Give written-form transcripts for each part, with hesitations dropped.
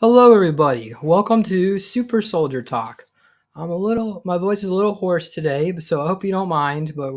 Hello, everybody. Welcome to Super Soldier Talk. My voice is a little hoarse today, so I hope you don't mind, but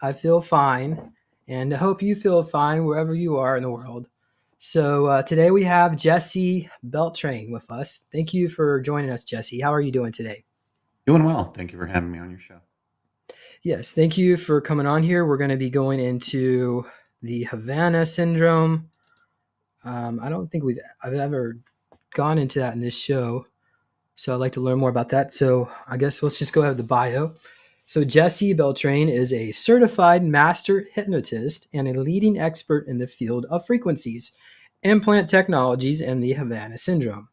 I feel fine, and I hope you feel fine wherever you are in the world. So today we have Jesse Beltran with us. Thank you for joining us, Jesse. How are you doing today? Doing well. Thank you for having me on your show. Yes, thank you for coming on here. We're going to be going into the Havana Syndrome. I don't think I've ever gone into that in this show. So I'd like to learn more about that. So I guess let's just go ahead with the bio. So Jesse Beltran is a certified master hypnotist and a leading expert in the field of frequencies, implant technologies, and the Havana Syndrome.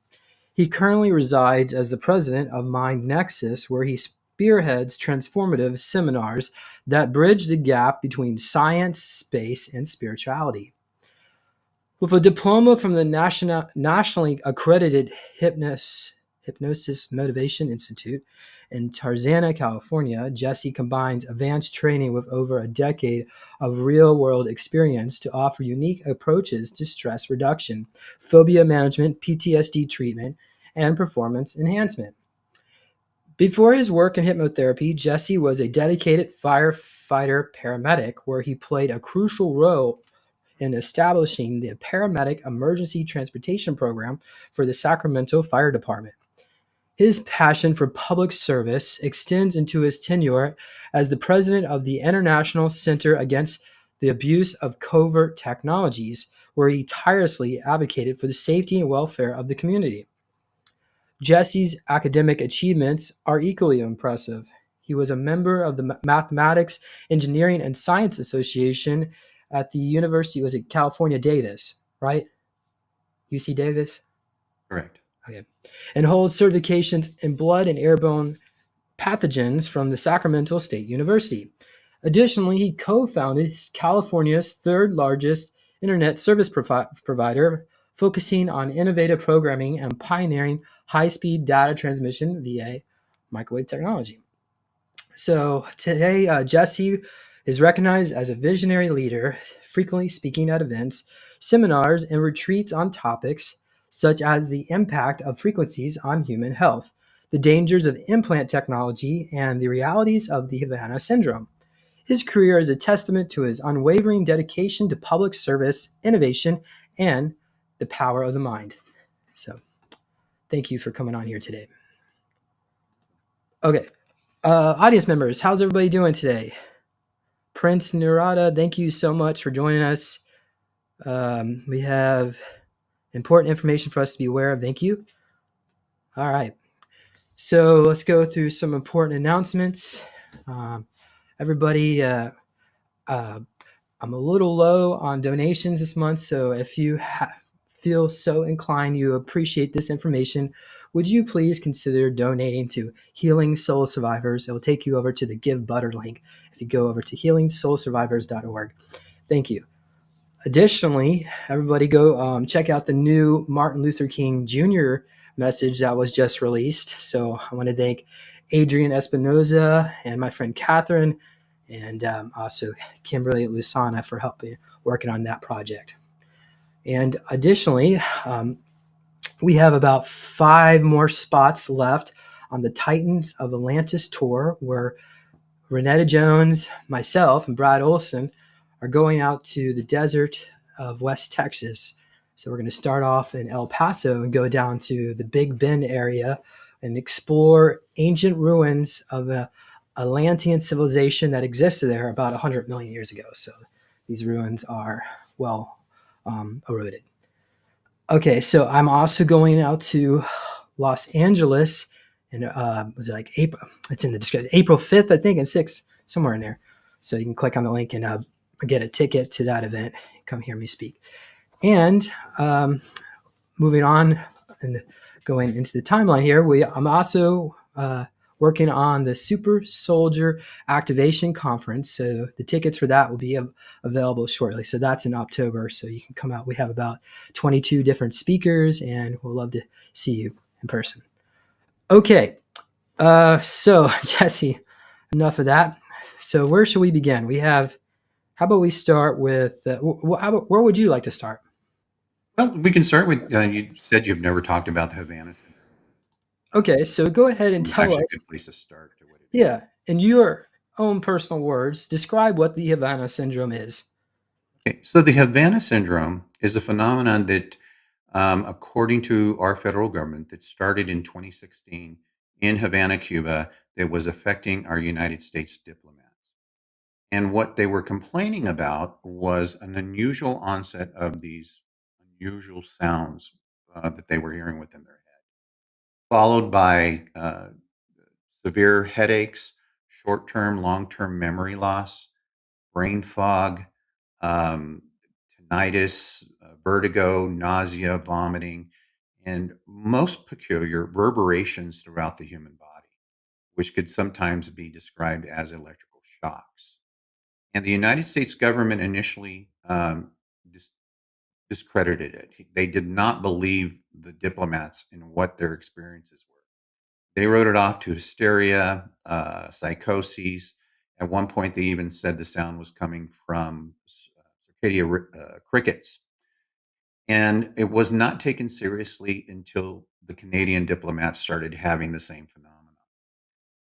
He currently resides as the president of Mind Nexus, where he spearheads transformative seminars that bridge the gap between science, space, and spirituality. With a diploma from the nationally accredited Hypnosis Motivational Institute in Tarzana, California, Jesse combines advanced training with over a decade of real-world experience to offer unique approaches to stress reduction, phobia management, PTSD treatment, and performance enhancement. Before his work in hypnotherapy, Jesse was a dedicated firefighter paramedic where he played a crucial role in establishing the paramedic emergency transportation program for the Sacramento Fire Department. His passion for public service extends into his tenure as the president of the International Center Against the Abuse of Covert Technologies, where he tirelessly advocated for the safety and welfare of the community. Jesse's academic achievements are equally impressive. He was a member of the Mathematics, Engineering, and Science Association at the University, was it California Davis, right? UC Davis? Correct. Okay. And holds certifications in blood and airborne pathogens from the Sacramento State University. Additionally, he co-founded California's third largest internet service provider, focusing on innovative programming and pioneering high-speed data transmission via microwave technology. So today, Jesse is recognized as a visionary leader, frequently speaking at events, seminars, and retreats on topics such as the impact of frequencies on human health, the dangers of implant technology, and the realities of the Havana Syndrome. His career is a testament to his unwavering dedication to public service, innovation, and the power of the mind. So, thank you for coming on here today. Okay, audience members, how's everybody doing today? Prince Nurata, thank you so much for joining us. We have important information for us to be aware of. Thank you. All right. So let's go through some important announcements. Everybody, I'm a little low on donations this month, so if you feel so inclined, you appreciate this information, would you please consider donating to Healing Soul Survivors? It will take you over to the Give Butter link if you go over to healingsoulsurvivors.org. Thank you. Additionally, everybody go check out the new Martin Luther King Jr. message that was just released. So I want to thank Adrian Espinoza and my friend Catherine, and also Kimberly Lusana for helping working on that project. And additionally, we have about 5 more spots left on the Titans of Atlantis tour, where Renetta Jones, myself, and Brad Olson are going out to the desert of West Texas. So we're going to start off in El Paso and go down to the Big Bend area and explore ancient ruins of the Atlantean civilization that existed there about 100 million years ago. So these ruins are well eroded. Okay, so I'm also going out to Los Angeles, and was it like April? It's in the description. April 5th, I think, and 6th, somewhere in there. So you can click on the link and get a ticket to that event. Come hear me speak. And moving on and going into the timeline here, I'm also working on the Super Soldier Activation Conference. So the tickets for that will be available shortly. So that's in October. So you can come out. We have about 22 different speakers, and we'll love to see you in person. Okay. So Jesse, enough of that. So where should we begin? How about we start with, where would you like to start? Well, we can start with you said you've never talked about the Havana Syndrome. Okay, so go ahead and It's tell actually a us, good place to start to what it is. yeah, in your own personal words, describe what the Havana Syndrome is. Okay, so the Havana Syndrome is a phenomenon that, according to our federal government, that started in 2016 in Havana, Cuba, that was affecting our United States diplomats. And what they were complaining about was an unusual onset of these unusual sounds that they were hearing within their head, followed by severe headaches, short term, long term memory loss, brain fog, um, tinnitus, vertigo, nausea, vomiting, and most peculiar reverberations throughout the human body, which could sometimes be described as electrical shocks. And the United States government initially dis- discredited it. They did not believe the diplomats in what their experiences were. They wrote it off to hysteria, psychoses. At one point, they even said the sound was coming from crickets. And it was not taken seriously until the Canadian diplomats started having the same phenomenon.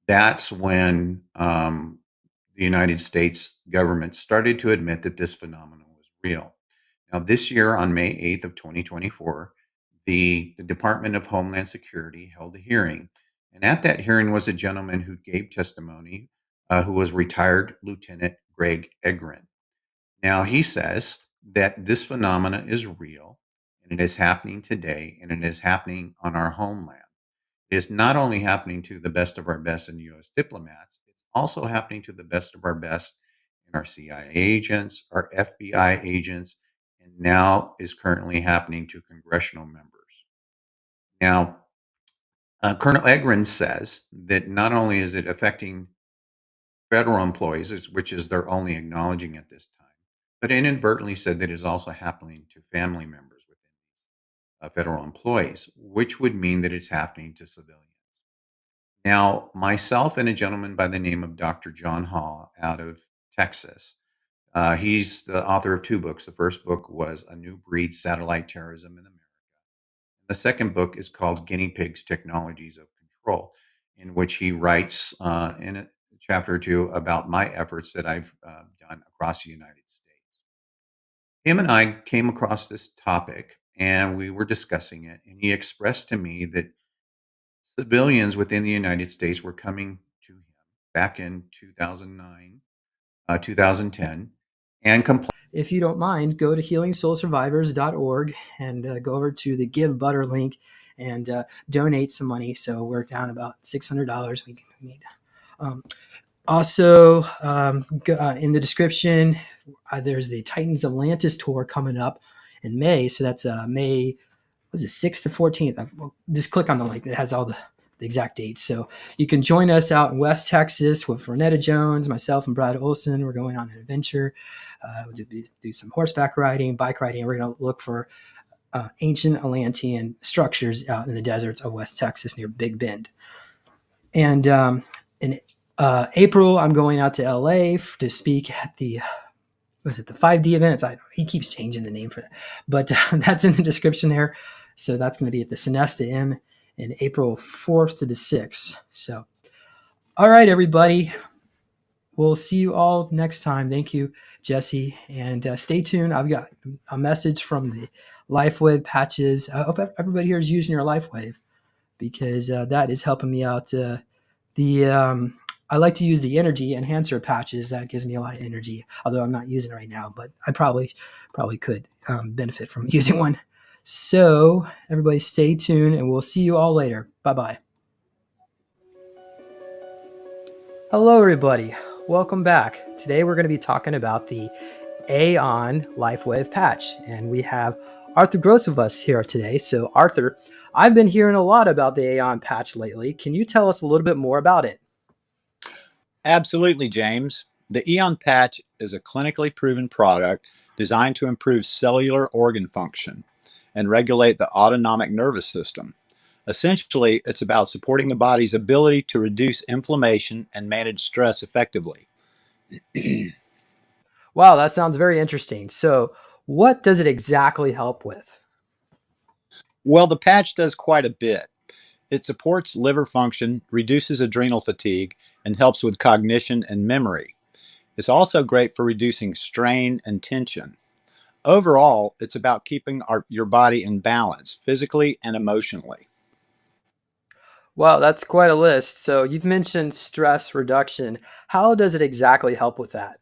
That's when the United States government started to admit that this phenomenon was real. Now, this year on May 8th of 2024, the Department of Homeland Security held a hearing. And at that hearing was a gentleman who gave testimony who was retired Lieutenant Greg Egren. Now, he says that this phenomena is real and it is happening today and it is happening on our homeland. It is not only happening to the best of our best in US diplomats, it's also happening to the best of our best in our CIA agents, our FBI agents, and now is currently happening to congressional members. Now, Colonel Egren says that not only is it affecting federal employees, which is they're only acknowledging at this time, but inadvertently said that it is also happening to family members within federal employees, which would mean that it's happening to civilians. Now, myself and a gentleman by the name of Dr. John Hall out of Texas, he's the author of two books. The first book was A New Breed Satellite Terrorism in America. The second book is called Guinea Pigs Technologies of Control, in which he writes in a chapter or two about my efforts that I've done across the United States. Him and I came across this topic and we were discussing it, and he expressed to me that civilians within the United States were coming to him back in 2009, 2010, and complaining. If you don't mind, go to healingsoulsurvivors.org and go over to the Give Butter link and donate some money. So we're down about $600. We need. Um, Also, in the description, there's the Titans Atlantis tour coming up in May. So that's May, was it 6th to 14th? Just click on the link. It has all the exact dates. So you can join us out in West Texas with Renetta Jones, myself, and Brad Olson. We're going on an adventure. We'll do some horseback riding, bike riding. We're going to look for ancient Atlantean structures out in the deserts of West Texas near Big Bend. And in April, I'm going out to LA to speak at the was it the 5D events? He keeps changing the name for that, but that's in the description there. So that's going to be at the Sonesta Inn in April 4th to the 6th. So, all right, everybody. We'll see you all next time. Thank you, Jesse. And stay tuned. I've got a message from the LifeWave patches. I hope everybody here is using your LifeWave because that is helping me out. The I like to use the energy enhancer patches. That gives me a lot of energy, although I'm not using it right now. But I probably could benefit from using one. So everybody, stay tuned, and we'll see you all later. Bye bye. Hello, everybody. Welcome back. Today we're going to be talking about the Aeon LifeWave patch, and we have Arthur Gross with us here today. So, Arthur, I've been hearing a lot about the Aeon patch lately. Can you tell us a little bit more about it? Absolutely, James. The Eon patch is a clinically proven product designed to improve cellular organ function and regulate the autonomic nervous system. Essentially, it's about supporting the body's ability to reduce inflammation and manage stress effectively. Wow, that sounds very interesting. So, what does it exactly help with? Well, the patch does quite a bit. It supports liver function, reduces adrenal fatigue, and helps with cognition and memory. It's also great for reducing strain and tension. Overall, it's about keeping your body in balance, physically and emotionally. Wow, that's quite a list. So you've mentioned stress reduction. How does it exactly help with that?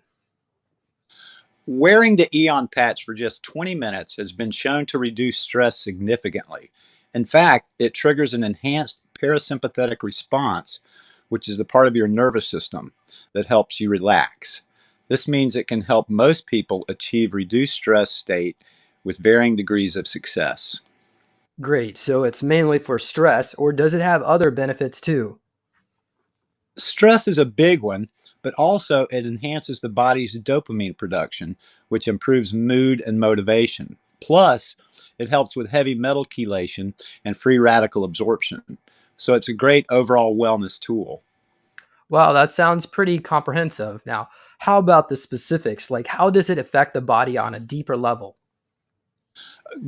Wearing the Eon patch for just 20 minutes has been shown to reduce stress significantly. In fact, it triggers an enhanced parasympathetic response, which is the part of your nervous system that helps you relax. This means it can help most people achieve reduced stress state with varying degrees of success. Great. So it's mainly for stress, or does it have other benefits too? Stress is a big one, but also it enhances the body's dopamine production, which improves mood and motivation. Plus, it helps with heavy metal chelation and free radical absorption. So it's a great overall wellness tool. Wow, that sounds pretty comprehensive. Now, how about the specifics? Like, how does it affect the body on a deeper level?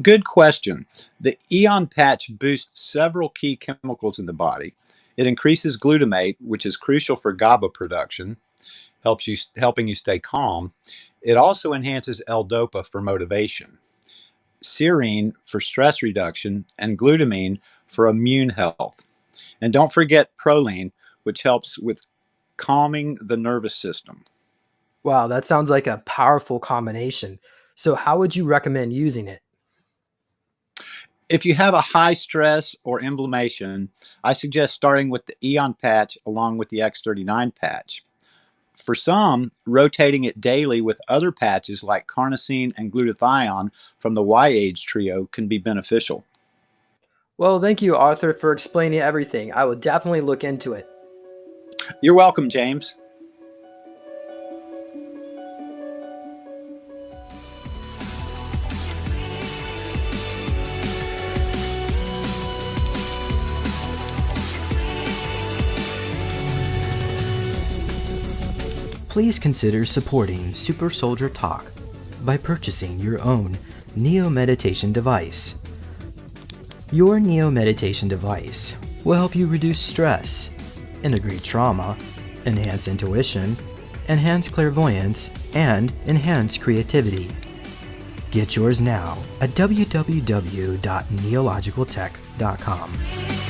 Good question. The Eon patch boosts several key chemicals in the body. It increases glutamate, which is crucial for GABA production, helping you stay calm. It also enhances L-DOPA for motivation, serine for stress reduction, and glutamine for immune health. And don't forget proline, which helps with calming the nervous system. Wow, that sounds like a powerful combination. So, how would you recommend using it? If you have a high stress or inflammation, I suggest starting with the Eon patch along with the X39 patch. For some, rotating it daily with other patches like carnosine and glutathione from the Y-Age trio can be beneficial. Well, thank you, Arthur, for explaining everything. I will definitely look into it. You're welcome, James. Please consider supporting Super Soldier Talk by purchasing your own Neo Meditation device. Your Neo Meditation device will help you reduce stress, integrate trauma, enhance intuition, enhance clairvoyance, and enhance creativity. Get yours now at www.neologicaltech.com.